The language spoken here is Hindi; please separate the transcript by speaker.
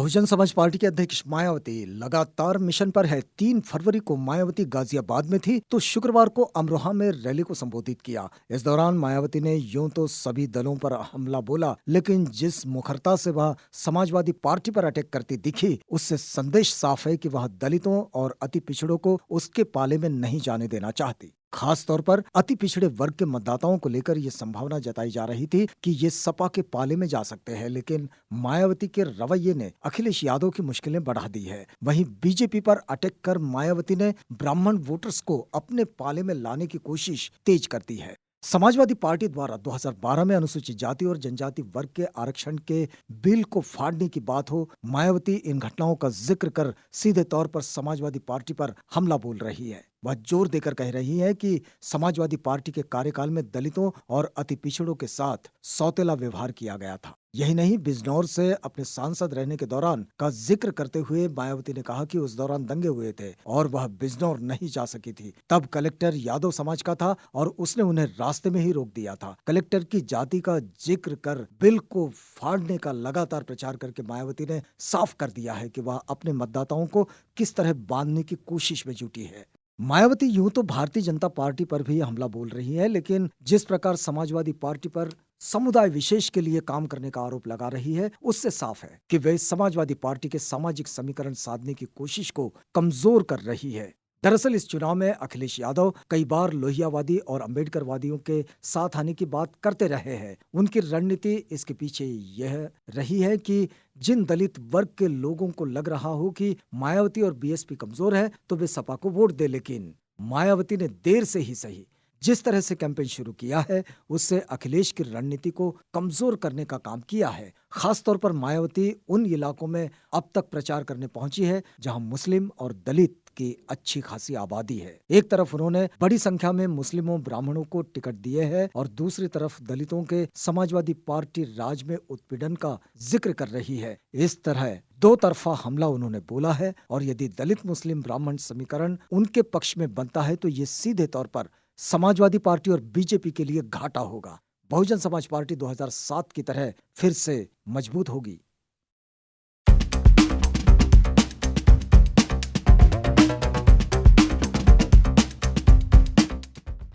Speaker 1: बहुजन समाज पार्टी के अध्यक्ष मायावती लगातार मिशन पर है। 3 फरवरी को मायावती गाजियाबाद में थी तो शुक्रवार को अमरोहा में रैली को संबोधित किया। इस दौरान मायावती ने यूं तो सभी दलों पर हमला बोला, लेकिन जिस मुखरता से वह समाजवादी पार्टी पर अटैक करती दिखी, उससे संदेश साफ है कि वह दलितों और अति पिछड़ों को उसके पाले में नहीं जाने देना चाहती। खास तौर पर अति पिछड़े वर्ग के मतदाताओं को लेकर यह संभावना जताई जा रही थी कि ये सपा के पाले में जा सकते हैं, लेकिन मायावती के रवैये ने अखिलेश यादव की मुश्किलें बढ़ा दी है। वहीं बीजेपी पर अटैक कर मायावती ने ब्राह्मण वोटर्स को अपने पाले में लाने की कोशिश तेज कर दी है। समाजवादी पार्टी द्वारा 2012 में अनुसूचित जाति और जनजाति वर्ग के आरक्षण के बिल को फाड़ने की बात हो, मायावती इन घटनाओं का जिक्र कर सीधे तौर पर समाजवादी पार्टी पर हमला बोल रही है। वह जोर देकर कह रही है कि समाजवादी पार्टी के कार्यकाल में दलितों और अति पिछड़ों के साथ सौतेला व्यवहार किया गया था। यही नहीं, बिजनौर से अपने सांसद रहने के दौरान का जिक्र करते हुए मायावती ने कहा कि उस दौरान दंगे हुए थे और वह बिजनौर नहीं जा सकी थी। तब कलेक्टर यादव समाज का था और उसने उन्हें रास्ते में ही रोक दिया था। कलेक्टर की जाति का जिक्र कर बिल को फाड़ने का लगातार प्रचार करके मायावती ने साफ कर दिया है कि वह अपने मतदाताओं को किस तरह बांधने की कोशिश में जुटी है। मायावती यूं तो भारतीय जनता पार्टी पर भी हमला बोल रही है, लेकिन जिस प्रकार समाजवादी पार्टी पर समुदाय विशेष के लिए काम करने का आरोप लगा रही है, उससे साफ है कि वे समाजवादी पार्टी के सामाजिक समीकरण साधने की कोशिश को कमजोर कर रही है। दरअसल इस चुनाव में अखिलेश यादव कई बार लोहियावादी और अंबेडकरवादियों के साथ आने की बात करते रहे हैं। उनकी रणनीति इसके पीछे यह रही है कि जिन दलित वर्ग के लोगों को लग रहा हो कि मायावती और बीएसपी कमजोर है तो वे सपा को वोट दे, लेकिन मायावती ने देर से ही सही जिस तरह से कैंपेन शुरू किया है, उससे अखिलेश की रणनीति को कमजोर करने का काम किया है। खासतौर पर मायावती उन इलाकों में अब तक प्रचार करने पहुंची है जहां मुस्लिम और दलित की अच्छी खासी आबादी है। एक तरफ उन्होंने बड़ी संख्या में मुस्लिमों ब्राह्मणों को टिकट दिए हैं और दूसरी तरफ दलितों के समाजवादी पार्टी राज में उत्पीड़न का जिक्र कर रही है। इस तरह दो तरफा हमला उन्होंने बोला है और यदि दलित मुस्लिम ब्राह्मण समीकरण उनके पक्ष में बनता है तो ये सीधे तौर पर समाजवादी पार्टी और बीजेपी के लिए घाटा होगा। बहुजन समाज पार्टी 2007 की तरह फिर से मजबूत होगी।